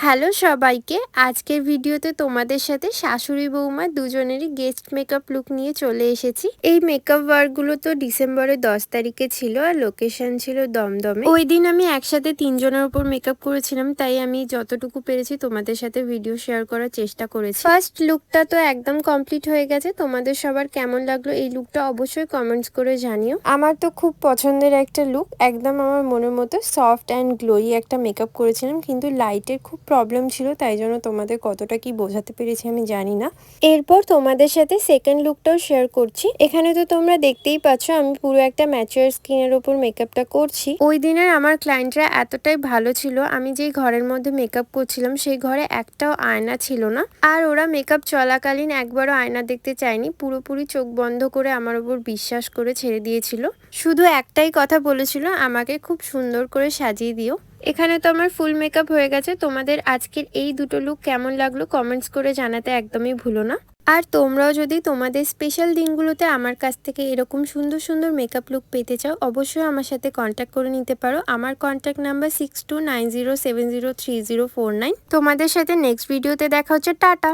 Hello সবাইকে, আজকের ভিডিওতে তোমাদের সাথে শাশুড়ি বৌমা দুজনেরই গেস্ট মেকআপ লুক নিয়ে চলে এসেছি। এই মেকআপ ওয়ার্কগুলো তো ডিসেম্বরের 10 তারিখে ছিল আর লোকেশন ছিল দমদমে। ওই দিন আমি একসাথে তিনজনের উপর মেকআপ করেছিলাম, তাই আমি যতটুকু পেরেছি তোমাদের সাথে ভিডিও শেয়ার করার চেষ্টা করেছি। ফার্স্ট লুকটা তো একদম কমপ্লিট হয়ে গেছে। তোমাদের সবার কেমন লাগলো এই লুকটা অবশ্যই কমেন্টস করে জানিও। আমার তো খুব পছন্দের একটা লুক, একদম আমার মনের মতো সফট অ্যান্ড গ্লোই একটা মেকআপ করেছিলাম, কিন্তু লাইটের খুব প্রবলেম ছিল, তাই জন্য তোমাদের কতটা কি বোঝাতে পেরেছি আমি জানি না। এরপর তোমাদের সাথে সেকেন্ড লুকটাও শেয়ার করছি। এখানে তো তোমরা দেখতেই পাচ্ছ আমি পুরো একটা ম্যাচিওর স্কিনের উপর মেকআপটা করছি। ওই দিনের আমার ক্লায়েন্টরা এতটাই ভালো ছিল, আমি যেই ঘরের মধ্যে মেকআপ করছিলাম সেই ঘরে একটাও আয়না ছিল না, আর ওরা মেকআপ চলাকালীন একবারও আয়না দেখতে চায়নি, পুরোপুরি চোখ বন্ধ করে আমার উপর বিশ্বাস করে ছেড়ে দিয়েছিল। শুধু একটাই কথা বলেছিল, আমাকে খুব সুন্দর করে সাজিয়ে দিও। এখানে তো আমার ফুল মেকআপ হয়ে গেছে। তোমাদের আজকের এই দুটো লুক কেমন লাগলো কমেন্টস করে জানাতে একদমই ভুলো না। আর তোমরাও যদি তোমাদের স্পেশাল দিনগুলোতে আমার কাছ থেকে এরকম সুন্দর সুন্দর মেকআপ লুক পেতে চাও, অবশ্যই আমার সাথে কন্ট্যাক্ট করে নিতে পারো। আমার কন্ট্যাক্ট নাম্বার 6290703049। তোমাদের সাথে নেক্সট ভিডিওতে দেখা হচ্ছে। টাটা।